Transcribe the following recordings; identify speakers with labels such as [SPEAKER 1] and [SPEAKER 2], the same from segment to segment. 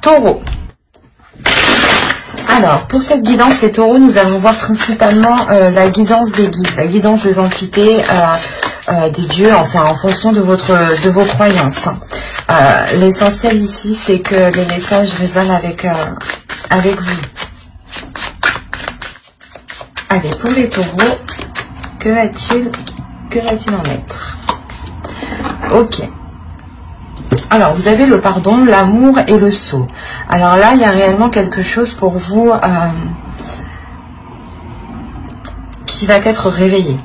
[SPEAKER 1] Taureau. Alors, pour cette guidance, les taureaux, nous allons voir principalement la guidance des guides, la guidance des entités, des dieux, enfin, en fonction de vos croyances. L'essentiel ici, c'est que les messages résonnent avec vous. Allez, pour les taureaux, que va-t-il en être? Ok. Alors, vous avez le pardon, l'amour et le sceau. Alors là, il y a réellement quelque chose pour vous qui va être réveillé.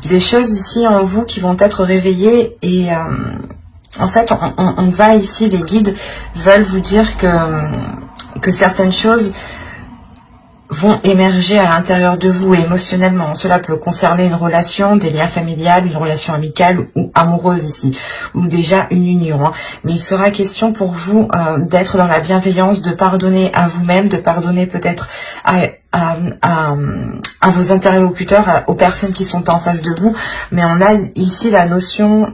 [SPEAKER 1] Des choses ici en vous qui vont être réveillées et en fait, on va ici, les guides veulent vous dire que certaines choses vont émerger à l'intérieur de vous émotionnellement. Cela peut concerner une relation, des liens familiales, une relation amicale ou amoureuse ici, ou déjà une union. Mais il sera question pour vous d'être dans la bienveillance, de pardonner à vous-même, de pardonner peut-être à vos interlocuteurs, aux personnes qui sont en face de vous. Mais on a ici la notion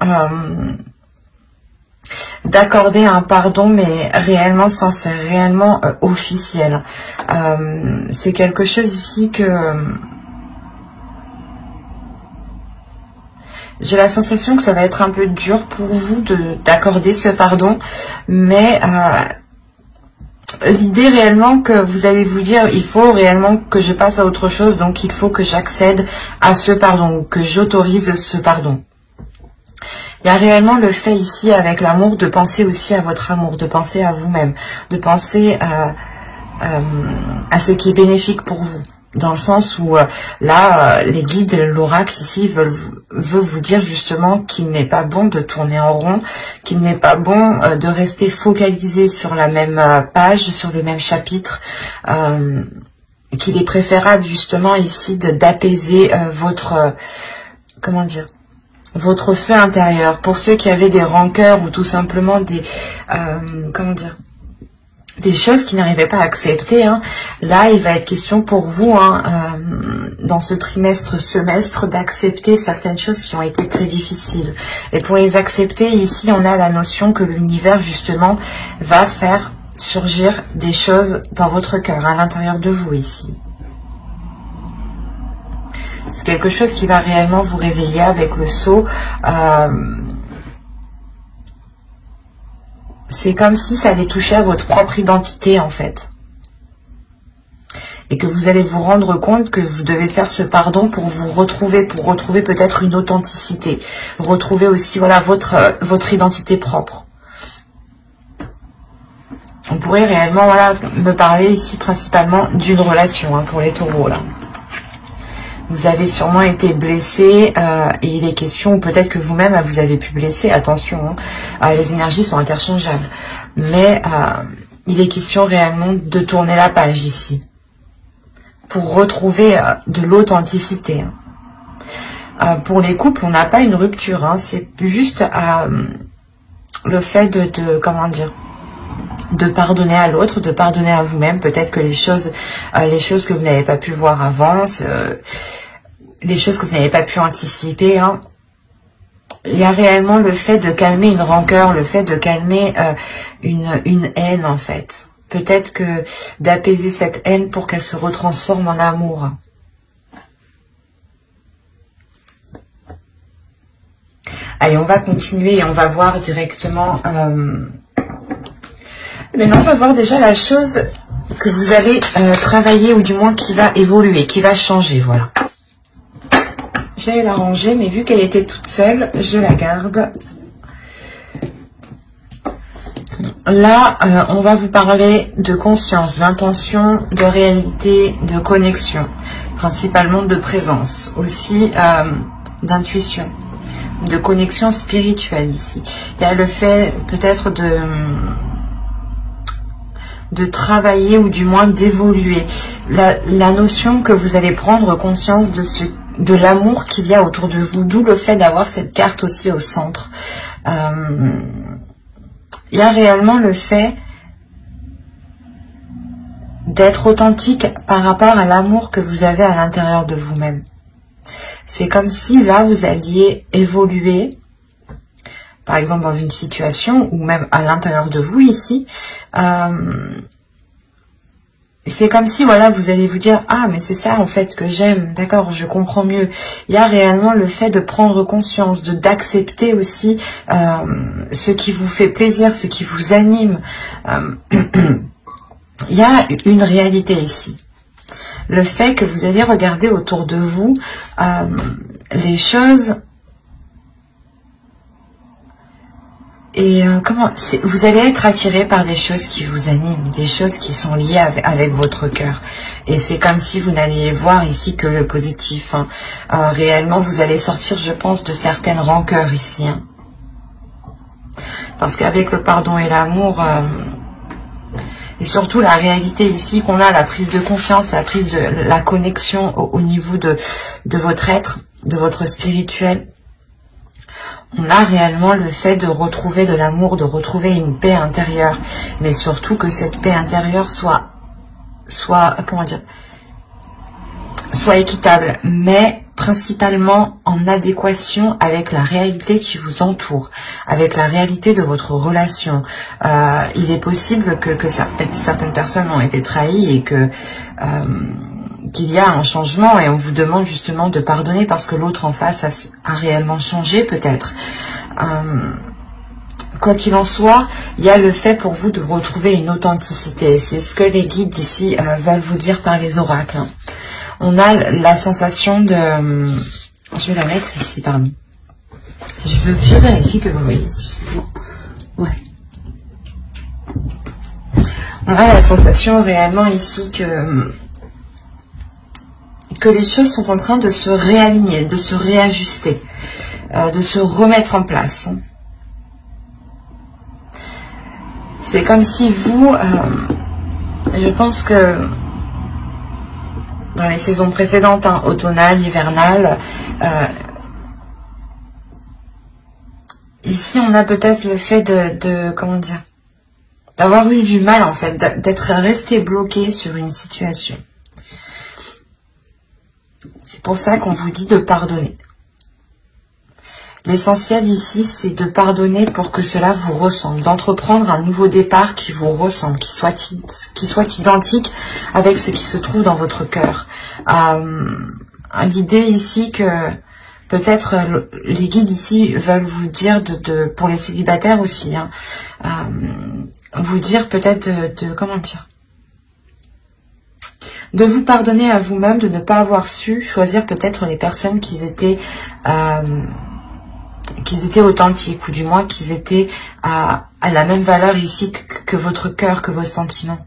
[SPEAKER 1] d'accorder un pardon, mais réellement sincère, réellement officiel. C'est quelque chose ici que j'ai la sensation que ça va être un peu dur pour vous d'accorder ce pardon, mais l'idée réellement que vous allez vous dire, il faut réellement que je passe à autre chose, donc il faut que j'accède à ce pardon, ou que j'autorise ce pardon. Il y a réellement le fait ici, avec l'amour, de penser aussi à votre amour, de penser à vous-même, de penser à ce qui est bénéfique pour vous. Dans le sens où, là, les guides, l'oracle ici, veut vous dire justement qu'il n'est pas bon de tourner en rond, qu'il n'est pas bon de rester focalisé sur la même page, sur le même chapitre, qu'il est préférable justement ici d'apaiser votre... comment dire, votre feu intérieur. Pour ceux qui avaient des rancœurs ou tout simplement des comment dire, des choses qui n'arrivaient pas à accepter, là il va être question pour vous dans ce semestre d'accepter certaines choses qui ont été très difficiles. Et pour les accepter, ici on a la notion que l'univers justement va faire surgir des choses dans votre cœur, à l'intérieur de vous ici. C'est quelque chose qui va réellement vous réveiller avec le sceau. C'est comme si ça allait toucher à votre propre identité en fait. Et que vous allez vous rendre compte que vous devez faire ce pardon pour vous retrouver, peut-être une authenticité. Retrouver aussi voilà, votre identité propre. On pourrait réellement voilà, me parler ici principalement d'une relation pour les taureaux là. Vous avez sûrement été blessé et il est question, ou peut-être que vous-même vous avez pu blesser, attention, les énergies sont interchangeables. Mais il est question réellement de tourner la page ici, pour retrouver de l'authenticité. Pour les couples, on n'a pas une rupture, c'est juste le fait comment dire, de pardonner à l'autre, de pardonner à vous-même, peut-être que les choses que vous n'avez pas pu voir avant, les choses que vous n'avez pas pu anticiper, il y a réellement le fait de calmer une rancœur, le fait de calmer une haine en fait. Peut-être que d'apaiser cette haine pour qu'elle se retransforme en amour. Allez, on va continuer et on va voir directement... Maintenant, on va voir déjà la chose que vous allez travailler, ou du moins qui va évoluer, qui va changer, voilà. J'allais la ranger, mais vu qu'elle était toute seule, je la garde. Là, on va vous parler de conscience, d'intention, de réalité, de connexion, principalement de présence, aussi d'intuition, de connexion spirituelle ici. Il y a le fait peut-être de travailler ou du moins d'évoluer. La notion que vous allez prendre conscience de l'amour qu'il y a autour de vous, d'où le fait d'avoir cette carte aussi au centre. Il y a réellement le fait d'être authentique par rapport à l'amour que vous avez à l'intérieur de vous-même. C'est comme si là vous alliez évoluer par exemple dans une situation, ou même à l'intérieur de vous ici, c'est comme si, voilà, vous allez vous dire, ah, mais c'est ça, en fait, que j'aime, d'accord, je comprends mieux. Il y a réellement le fait de prendre conscience, d'accepter aussi ce qui vous fait plaisir, ce qui vous anime. Il y a une réalité ici. Le fait que vous allez regarder autour de vous les choses... Et vous allez être attiré par des choses qui vous animent, des choses qui sont liées avec votre cœur. Et c'est comme si vous n'alliez voir ici que le positif. Hein. Réellement, vous allez sortir, je pense, de certaines rancœurs ici. Hein. Parce qu'avec le pardon et l'amour, et surtout la réalité ici qu'on a, la prise de conscience, la prise de la connexion au niveau de votre être, de votre spirituel, on a réellement le fait de retrouver de l'amour, de retrouver une paix intérieure, mais surtout que cette paix intérieure soit équitable, mais principalement en adéquation avec la réalité qui vous entoure, avec la réalité de votre relation. Il est possible que certaines personnes ont été trahies et que qu'il y a un changement et on vous demande justement de pardonner parce que l'autre en face a réellement changé peut-être. Quoi qu'il en soit, il y a le fait pour vous de retrouver une authenticité. C'est ce que les guides ici veulent vous dire par les oracles. On a la sensation de... je vais la mettre ici, pardon. Je vérifie que vous voyez. Ouais. On a la sensation réellement ici que les choses sont en train de se réaligner, de se réajuster, de se remettre en place. C'est comme si vous, je pense que dans les saisons précédentes, hein, automnales, hivernales, ici on a peut-être le fait comment dire, d'avoir eu du mal en fait, d'être resté bloqué sur une situation. C'est pour ça qu'on vous dit de pardonner. L'essentiel ici, c'est de pardonner pour que cela vous ressemble, d'entreprendre un nouveau départ qui vous ressemble, qui soit identique avec ce qui se trouve dans votre cœur. L'idée ici que peut-être les guides ici veulent vous dire, pour les célibataires aussi, hein, vous dire peut-être comment dire, de vous pardonner à vous-même, de ne pas avoir su choisir peut-être les personnes qui étaient authentiques, ou du moins qu'ils étaient à la même valeur ici que votre cœur, que vos sentiments.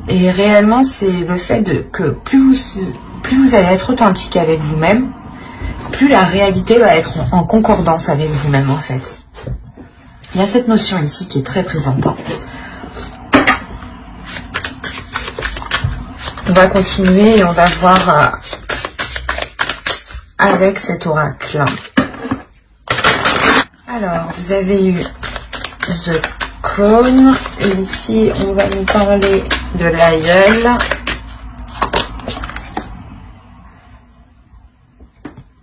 [SPEAKER 1] Et réellement, c'est le fait que plus vous allez être authentique avec vous-même, plus la réalité va être en concordance avec vous-même en fait. Il y a cette notion ici qui est très présente. On va continuer et on va voir avec cet oracle. Alors, vous avez eu The Crown. Et ici, on va nous parler de l'aïeul.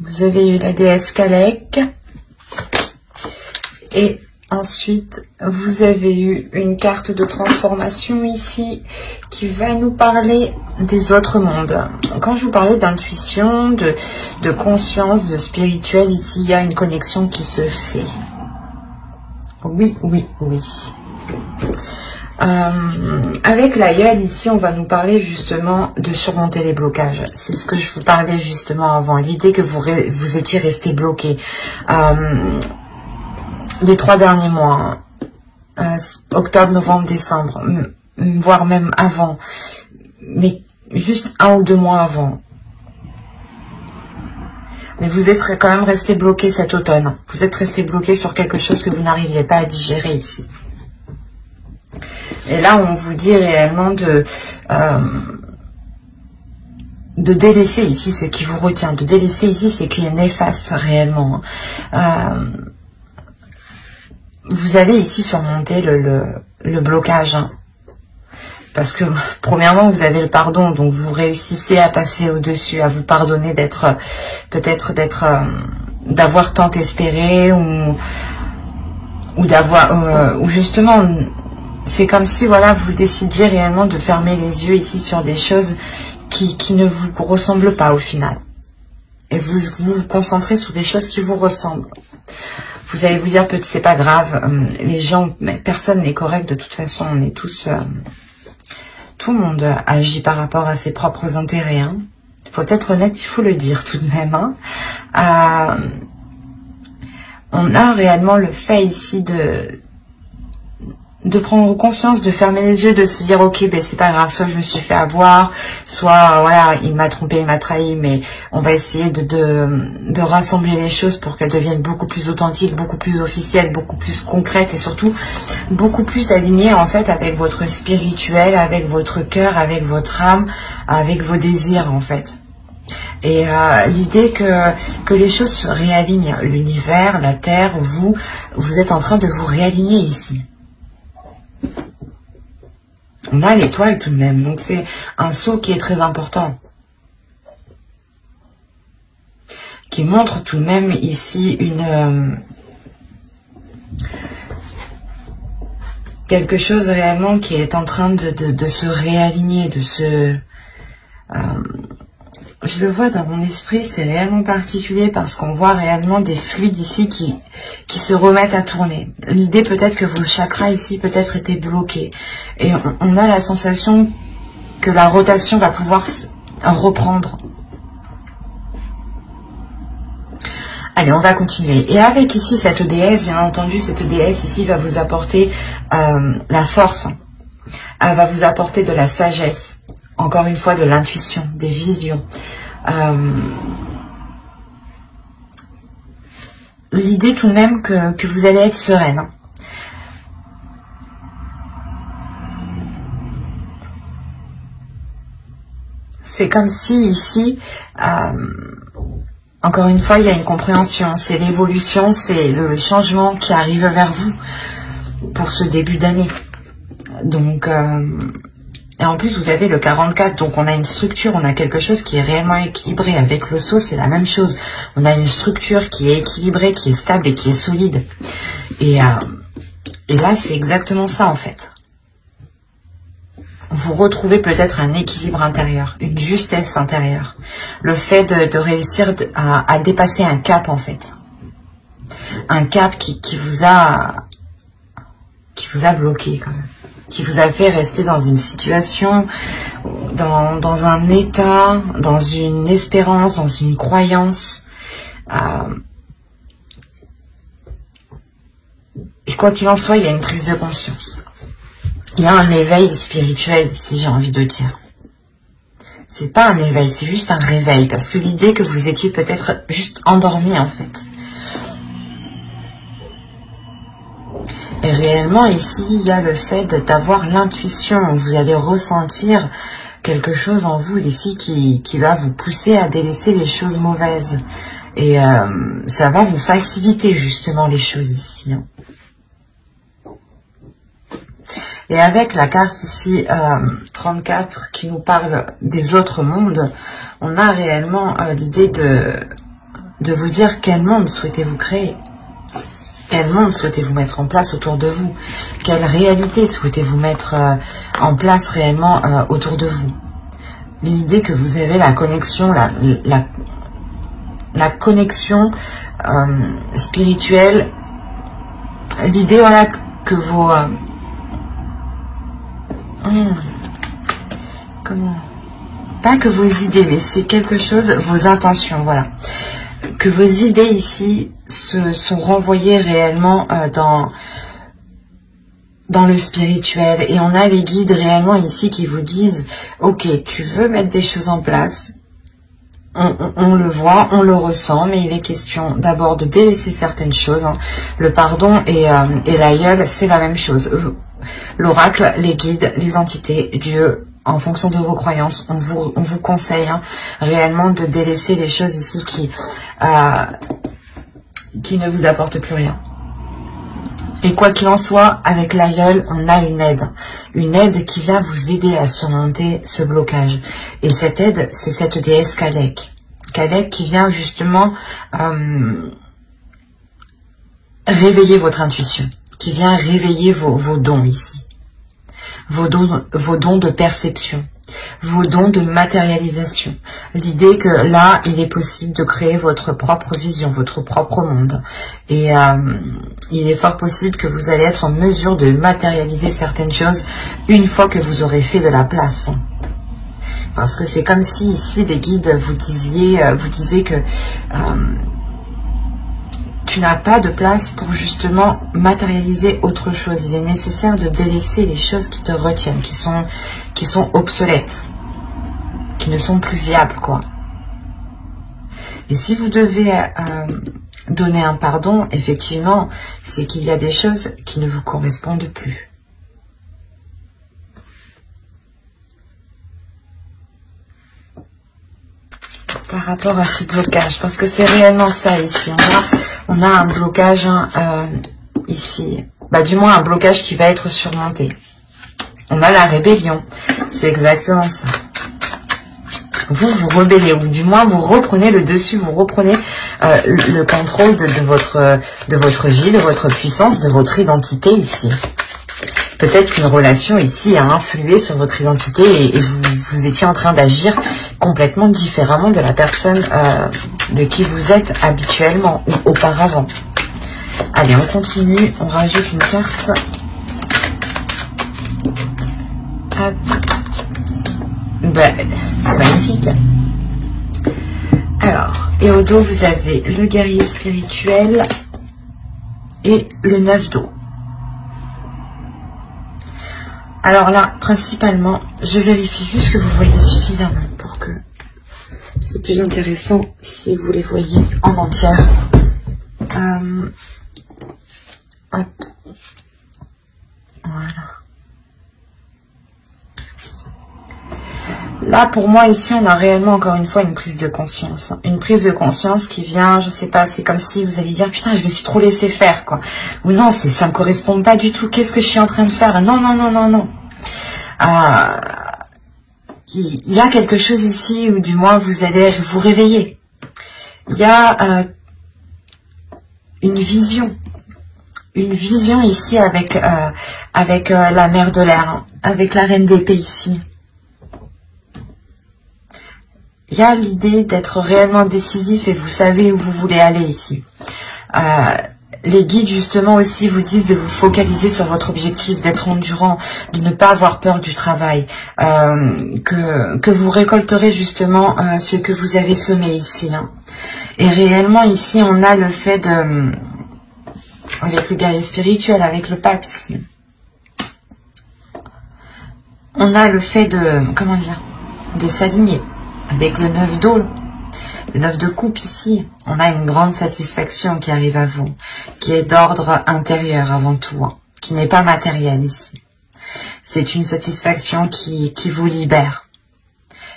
[SPEAKER 1] Vous avez eu la déesse Kalek. Et ensuite, vous avez eu une carte de transformation ici qui va nous parler des autres mondes. Quand je vous parlais d'intuition, de conscience, de spirituel, ici, il y a une connexion qui se fait. Oui, oui, oui. Avec l'aïeul, ici, on va nous parler justement de surmonter les blocages. C'est ce que je vous parlais justement avant. L'idée que vous étiez resté bloqué. Les 3 derniers mois, octobre, novembre, décembre, voire même avant, mais juste 1 ou 2 mois avant. Mais vous êtes quand même resté bloqué cet automne. Vous êtes resté bloqué sur quelque chose que vous n'arriviez pas à digérer ici. Et là, on vous dit réellement de délaisser ici ce qui vous retient, de délaisser ici ce qui est néfaste réellement. Vous allez ici surmonter le blocage. Hein. Parce que, premièrement, vous avez le pardon, donc vous réussissez à passer au-dessus, à vous pardonner d'avoir tant espéré, ou d'avoir, ou justement, c'est comme si, voilà, vous décidiez réellement de fermer les yeux ici sur des choses qui ne vous ressemblent pas au final. Et vous vous concentrez sur des choses qui vous ressemblent. Vous allez vous dire, peut-être c'est pas grave, les gens, mais personne n'est correct de toute façon, on est tous, tout le monde agit par rapport à ses propres intérêts. Hein. Faut être honnête, il faut le dire tout de même. Hein. On a réellement le fait ici de prendre conscience, de fermer les yeux, de se dire ok, ben c'est pas grave, soit je me suis fait avoir, soit voilà, il m'a trompé, il m'a trahi, mais on va essayer de rassembler les choses pour qu'elles deviennent beaucoup plus authentiques, beaucoup plus officielles, beaucoup plus concrètes et surtout beaucoup plus alignées en fait avec votre spirituel, avec votre cœur, avec votre âme, avec vos désirs en fait. Et l'idée que les choses se réalignent, l'univers, la terre, vous êtes en train de vous réaligner ici. On a l'étoile tout de même, donc c'est un saut qui est très important. Qui montre tout de même ici quelque chose réellement qui est en train de se réaligner, de se... je le vois dans mon esprit, c'est réellement particulier parce qu'on voit réellement des fluides ici qui se remettent à tourner. L'idée peut-être que vos chakras ici peut-être étaient bloqués. Et on a la sensation que la rotation va pouvoir reprendre. Allez, on va continuer. Et avec ici cette déesse, bien entendu, cette déesse ici va vous apporter la force. Elle va vous apporter de la sagesse. Encore une fois, de l'intuition, des visions. L'idée tout de même que vous allez être sereine. Hein. C'est comme si ici, encore une fois, il y a une compréhension. C'est l'évolution, c'est le changement qui arrive vers vous pour ce début d'année. Donc... et en plus, vous avez le 44, donc on a une structure, on a quelque chose qui est réellement équilibré. Avec le saut, c'est la même chose. On a une structure qui est équilibrée, qui est stable et qui est solide. Et là, c'est exactement ça, en fait. Vous retrouvez peut-être un équilibre intérieur, une justesse intérieure. Le fait de réussir à dépasser un cap, en fait. Un cap qui vous a bloqué, quand même. Qui vous a fait rester dans une situation, dans un état, dans une espérance, dans une croyance. Et quoi qu'il en soit, il y a une prise de conscience. Il y a un éveil spirituel, si j'ai envie de dire. C'est pas un éveil, c'est juste un réveil. Parce que l'idée que vous étiez peut-être juste endormi, en fait. Et réellement, ici, il y a le fait d'avoir l'intuition. Vous allez ressentir quelque chose en vous ici qui va vous pousser à délaisser les choses mauvaises. Et ça va vous faciliter justement les choses ici. Hein. Et avec la carte ici, 34, qui nous parle des autres mondes, on a réellement l'idée de vous dire quel monde souhaitez-vous créer. Quel monde souhaitez-vous mettre en place autour de vous? Quelle réalité souhaitez-vous mettre en place réellement autour de vous? L'idée que vous avez la connexion, la connexion spirituelle. L'idée, voilà, que vos... comment? Pas que vos idées, mais c'est quelque chose, vos intentions, voilà. Que vos idées ici sont renvoyées réellement dans le spirituel. Et on a les guides réellement ici qui vous disent, ok, tu veux mettre des choses en place, on le voit, on le ressent, mais il est question d'abord de délaisser certaines choses. Hein. Le pardon et l'aïeul, c'est la même chose. L'oracle, les guides, les entités, Dieu, en fonction de vos croyances, on vous conseille hein, réellement de délaisser les choses ici qui ne vous apportent plus rien. Et quoi qu'il en soit, avec l'aïeul, on a une aide qui vient vous aider à surmonter ce blocage. Et cette aide, c'est cette déesse Kalek. Kalek qui vient justement réveiller votre intuition, qui vient réveiller vos dons ici, vos dons de perception, vos dons de matérialisation. L'idée que là, il est possible de créer votre propre vision, votre propre monde. Et il est fort possible que vous allez être en mesure de matérialiser certaines choses une fois que vous aurez fait de la place. Parce que c'est comme si ici, les guides vous disaient que tu n'as pas de place pour justement matérialiser autre chose. Il est nécessaire de délaisser les choses qui te retiennent, qui sont obsolètes, qui ne sont plus viables, quoi. Et si vous devez donner un pardon, effectivement, c'est qu'il y a des choses qui ne vous correspondent plus. Par rapport à ce blocage, parce que c'est réellement ça ici. On a un blocage ici, du moins un blocage qui va être surmonté. On a la rébellion, c'est exactement ça. Vous rebellez, ou du moins vous reprenez le dessus, vous reprenez le contrôle de votre vie, de votre puissance, de votre identité ici. Peut-être qu'une relation ici a influé sur votre identité et vous étiez en train d'agir complètement différemment de la personne de qui vous êtes habituellement ou auparavant. Allez, on continue, on rajoute une carte. Hop. C'est magnifique. Alors, et au dos, vous avez le guerrier spirituel et le 9 d'eau. Alors là, principalement, je vérifie juste que vous voyez suffisamment pour que c'est plus intéressant si vous les voyez en entière. Hop. Voilà. Là, pour moi, ici, on a réellement, encore une fois, une prise de conscience. Une prise de conscience qui vient, je sais pas, c'est comme si vous alliez dire, putain, je me suis trop laissé faire, quoi. Ou non, ça me correspond pas du tout. Qu'est-ce que je suis en train de faire? Non, non, non, non, non. Il y a quelque chose ici où, du moins, vous allez vous réveiller. Il y a une vision ici avec la mère de l'air, hein, avec la reine d'épée ici. Il y a l'idée d'être réellement décisif et vous savez où vous voulez aller ici. Les guides justement aussi vous disent de vous focaliser sur votre objectif, d'être endurant, de ne pas avoir peur du travail, que vous récolterez justement ce que vous avez semé ici. Hein. Et réellement ici on a le fait de, avec le guerrier spirituel, avec le pape ici, on a le fait de, comment dire, de s'aligner. Avec le 9 d'eau, le 9 de coupe ici, on a une grande satisfaction qui arrive à vous, qui est d'ordre intérieur avant tout, hein, qui n'est pas matérielle ici. C'est une satisfaction qui vous libère,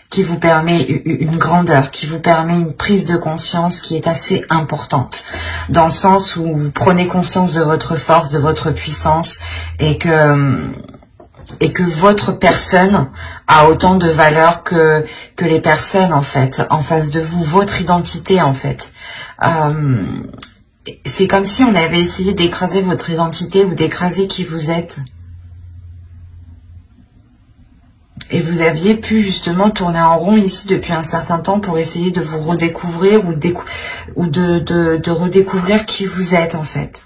[SPEAKER 1] qui vous permet une grandeur, qui vous permet une prise de conscience qui est assez importante, dans le sens où vous prenez conscience de votre force, de votre puissance, et que votre personne a autant de valeur que les personnes en fait, en face de vous, votre identité en fait. C'est comme si on avait essayé d'écraser votre identité ou d'écraser qui vous êtes. Et vous aviez pu justement tourner en rond ici depuis un certain temps pour essayer de vous redécouvrir ou de redécouvrir qui vous êtes en fait.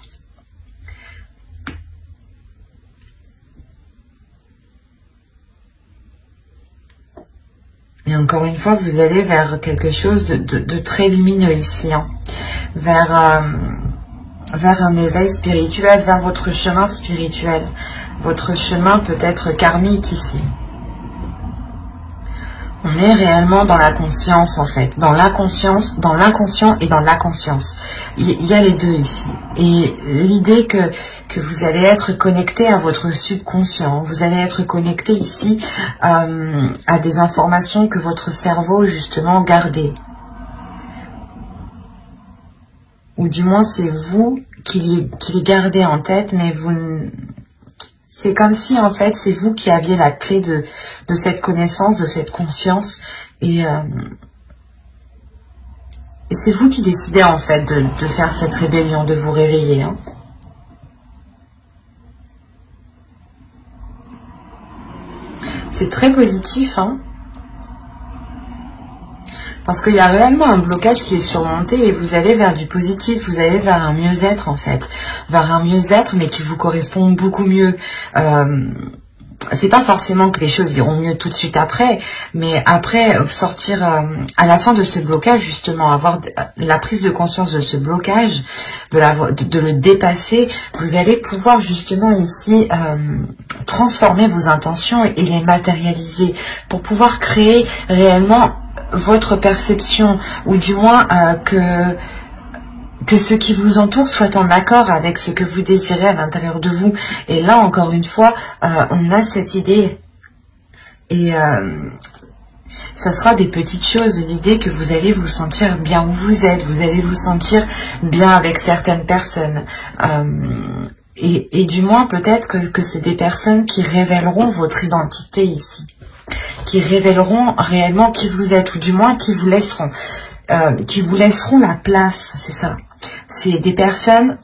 [SPEAKER 1] Et encore une fois, vous allez vers quelque chose de très lumineux ici, hein, vers un éveil spirituel, vers votre chemin spirituel. Votre chemin peut être karmique ici. On est réellement dans la conscience en fait, dans l'inconscient et dans la conscience. Il y a les deux ici. Et l'idée que vous allez être connecté à votre subconscient, vous allez être connecté ici à des informations que votre cerveau justement gardait. Ou du moins c'est vous qu'il est gardé en tête, mais c'est comme si en fait c'est vous qui aviez la clé de cette connaissance, de cette conscience, et c'est vous qui décidez en fait de faire cette rébellion, de vous réveiller. Hein. C'est très positif, hein. Parce qu'il y a réellement un blocage qui est surmonté et vous allez vers du positif, vous allez vers un mieux-être en fait. Vers un mieux-être mais qui vous correspond beaucoup mieux. C'est pas forcément que les choses iront mieux tout de suite après, mais après sortir à la fin de ce blocage, justement, avoir la prise de conscience de ce blocage, de le dépasser, vous allez pouvoir justement ici transformer vos intentions et les matérialiser pour pouvoir créer réellement votre perception, ou du moins que ce qui vous entoure soit en accord avec ce que vous désirez à l'intérieur de vous. Et là, encore une fois, on a cette idée. Et ça sera des petites choses. L'idée que vous allez vous sentir bien où vous êtes. Vous allez vous sentir bien avec certaines personnes. Et du moins, peut-être que c'est des personnes qui révéleront votre identité ici. Qui révéleront réellement qui vous êtes. Ou du moins, qui vous laisseront la place. C'est ça. C'est des personnes,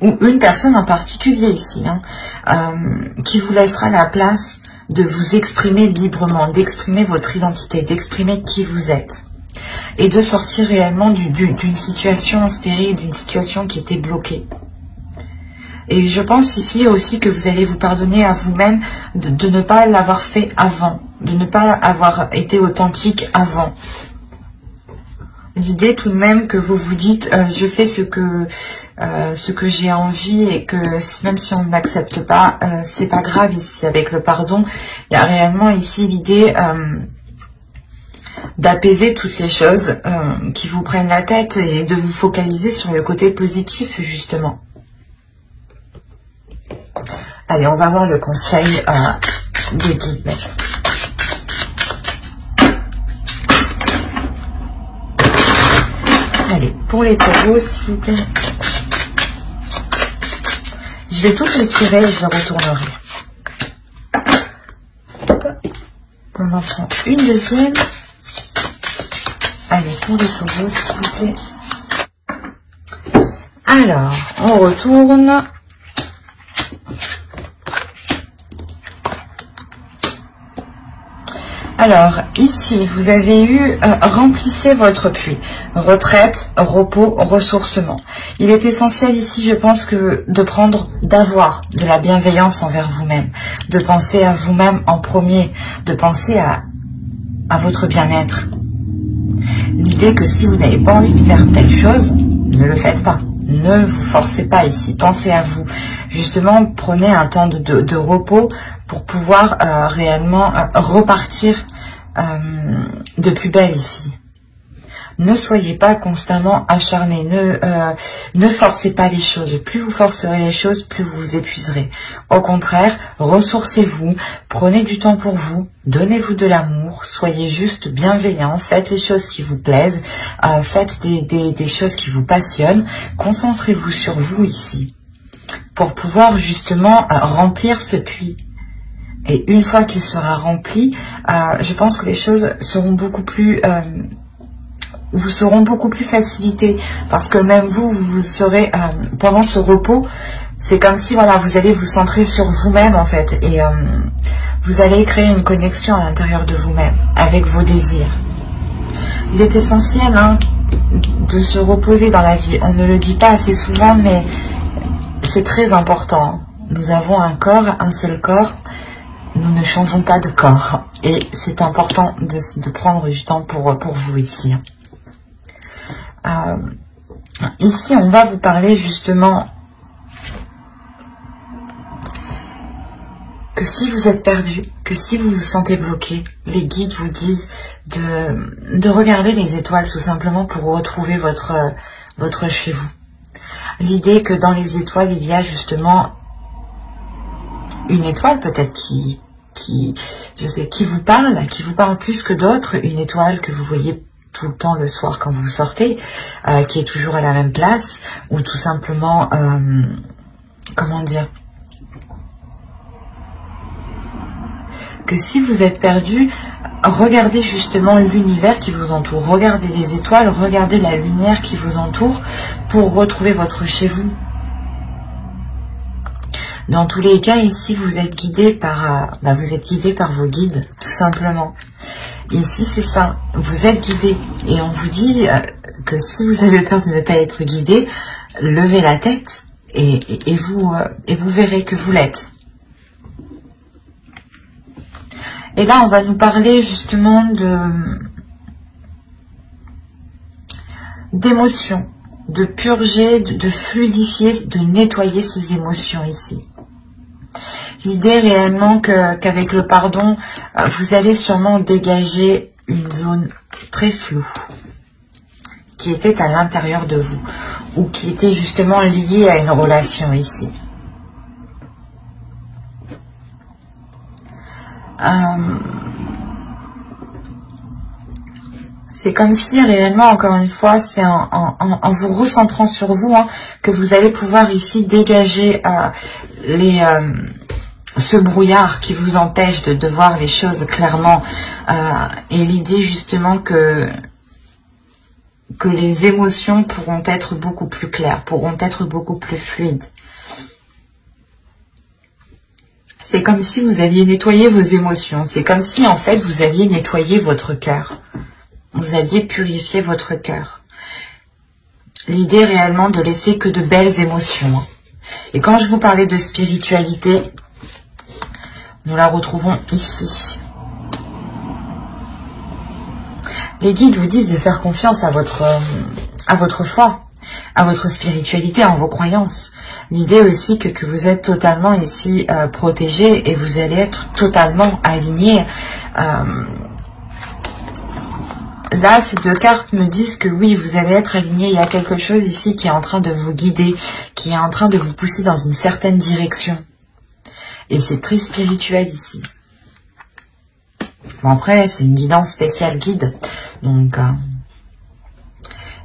[SPEAKER 1] ou une personne en particulier ici, hein, qui vous laissera la place de vous exprimer librement, d'exprimer votre identité, d'exprimer qui vous êtes. Et de sortir réellement d'une situation stérile, d'une situation qui était bloquée. Et je pense ici aussi que vous allez vous pardonner à vous-même de ne pas l'avoir fait avant, de ne pas avoir été authentique avant. L'idée tout de même que vous vous dites je fais ce que j'ai envie et que même si on ne m'accepte pas, c'est pas grave ici avec le pardon. Il y a réellement ici l'idée d'apaiser toutes les choses qui vous prennent la tête et de vous focaliser sur le côté positif justement. Allez, on va voir le conseil des guides. Allez, pour les taureaux, s'il vous plaît. Je vais toutes les tirer et je les retournerai. On en prend une deuxième. Allez, pour les taureaux, s'il vous plaît. Alors, on retourne. Alors, ici, vous avez eu remplissez votre puits. Retraite, repos, ressourcement. Il est essentiel ici, je pense, d'avoir de la bienveillance envers vous-même. De penser à vous-même en premier. De penser à votre bien-être. L'idée que si vous n'avez pas envie de faire telle chose, ne le faites pas. Ne vous forcez pas ici. Pensez à vous. Justement, prenez un temps de repos pour pouvoir réellement repartir de plus belle ici. Ne soyez pas constamment acharné, ne forcez pas les choses. Plus vous forcerez les choses, plus vous vous épuiserez. Au contraire, ressourcez-vous, prenez du temps pour vous, donnez-vous de l'amour, soyez juste bienveillant, faites les choses qui vous plaisent, faites des choses qui vous passionnent, concentrez-vous sur vous ici, pour pouvoir justement remplir ce puits. Et une fois qu'il sera rempli, je pense que les choses seront beaucoup plus... vous seront beaucoup plus facilitées. Parce que même vous serez... pendant ce repos, c'est comme si voilà, vous allez vous centrer sur vous-même en fait. Et vous allez créer une connexion à l'intérieur de vous-même, avec vos désirs. Il est essentiel de se reposer dans la vie. On ne le dit pas assez souvent, mais c'est très important. Nous avons un corps, un seul corps. Nous ne changeons pas de corps. Et c'est important de prendre du temps pour vous ici. Ici, on va vous parler justement que si vous êtes perdu, que si vous vous sentez bloqué, les guides vous disent de regarder les étoiles tout simplement pour retrouver votre chez vous. L'idée que dans les étoiles, il y a justement une étoile peut-être qui vous parle plus que d'autres, une étoile que vous voyez tout le temps le soir quand vous sortez, qui est toujours à la même place, ou tout simplement, comment dire, que si vous êtes perdu, regardez justement l'univers qui vous entoure, regardez les étoiles, regardez la lumière qui vous entoure pour retrouver votre chez vous. Dans tous les cas, ici, vous êtes guidé par, vous êtes guidé par vos guides, tout simplement. Ici, c'est ça, vous êtes guidé. Et on vous dit que si vous avez peur de ne pas être guidé, levez la tête et vous verrez que vous l'êtes. Et là, on va nous parler justement d'émotions, de purger, de fluidifier, de nettoyer ces émotions ici. L'idée réellement qu'avec le pardon, vous allez sûrement dégager une zone très floue qui était à l'intérieur de vous ou qui était justement liée à une relation ici. C'est comme si réellement, encore une fois, c'est en vous recentrant sur vous que vous allez pouvoir ici dégager ce brouillard qui vous empêche de voir les choses clairement. Et l'idée justement que les émotions pourront être beaucoup plus claires, pourront être beaucoup plus fluides. C'est comme si vous alliez nettoyer vos émotions. C'est comme si en fait vous alliez nettoyer votre cœur. Vous alliez purifier votre cœur. L'idée réellement de laisser que de belles émotions. Et quand je vous parlais de spiritualité, nous la retrouvons ici. Les guides vous disent de faire confiance à votre foi, à votre spiritualité, en vos croyances. L'idée aussi que vous êtes totalement ici protégé et vous allez être totalement aligné. Là, ces deux cartes me disent que oui, vous allez être aligné. Il y a quelque chose ici qui est en train de vous guider, qui est en train de vous pousser dans une certaine direction. Et c'est très spirituel ici. Bon, après, c'est une guidance spéciale guide. Donc,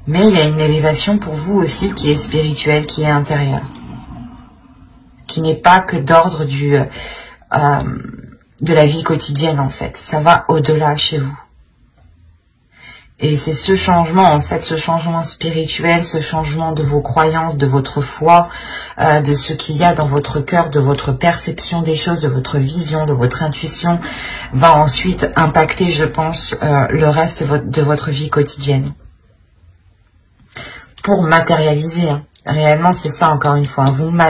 [SPEAKER 1] mais il y a une élévation pour vous aussi qui est spirituelle, qui est intérieure. Qui n'est pas que d'ordre de la vie quotidienne, en fait. Ça va au-delà chez vous. Et c'est ce changement, en fait, ce changement spirituel, ce changement de vos croyances, de votre foi, de ce qu'il y a dans votre cœur, de votre perception des choses, de votre vision, de votre intuition, va ensuite impacter, je pense, le reste de votre vie quotidienne. Pour matérialiser, réellement, c'est ça, encore une fois.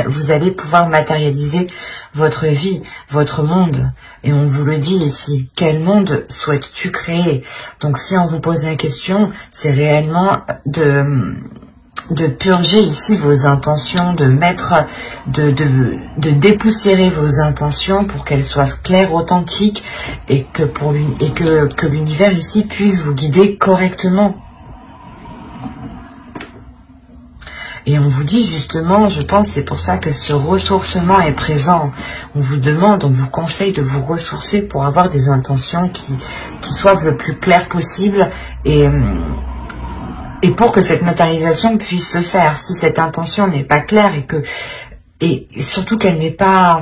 [SPEAKER 1] Vous allez pouvoir matérialiser votre vie, votre monde. Et on vous le dit ici. Quel monde souhaites-tu créer? Donc, si on vous pose la question, c'est réellement de purger ici vos intentions, de dépoussiérer vos intentions pour qu'elles soient claires, authentiques et que l'univers ici puisse vous guider correctement. Et on vous dit justement, je pense, c'est pour ça que ce ressourcement est présent. On vous demande, on vous conseille de vous ressourcer pour avoir des intentions qui soient le plus claires possible et pour que cette matérialisation puisse se faire. Si cette intention n'est pas claire et surtout qu'elle n'est pas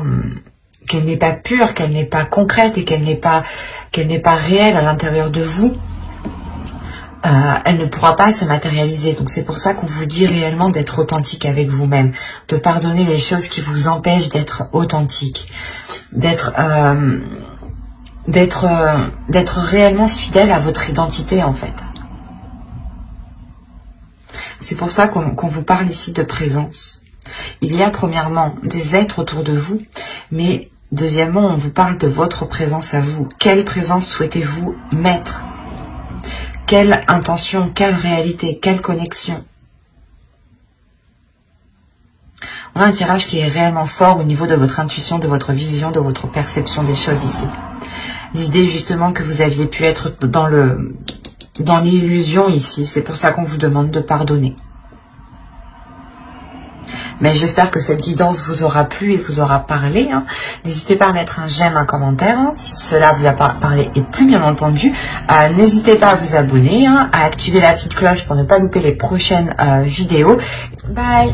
[SPEAKER 1] pure, qu'elle n'est pas concrète et qu'elle n'est pas réelle à l'intérieur de vous, elle ne pourra pas se matérialiser. Donc c'est pour ça qu'on vous dit réellement d'être authentique avec vous-même, de pardonner les choses qui vous empêchent d'être authentique, d'être réellement fidèle à votre identité en fait. C'est pour ça qu'on vous parle ici de présence. Il y a premièrement des êtres autour de vous, mais deuxièmement on vous parle de votre présence à vous. Quelle présence souhaitez-vous mettre ? Quelle intention, quelle réalité, quelle connexion? On a un tirage qui est réellement fort au niveau de votre intuition, de votre vision, de votre perception des choses ici. L'idée justement que vous aviez pu être dans l'illusion ici, c'est pour ça qu'on vous demande de pardonner. Mais j'espère que cette guidance vous aura plu et vous aura parlé. N'hésitez pas à mettre un j'aime, un commentaire, si cela vous a parlé et plu, bien entendu. N'hésitez pas à vous abonner, à activer la petite cloche pour ne pas louper les prochaines vidéos. Bye!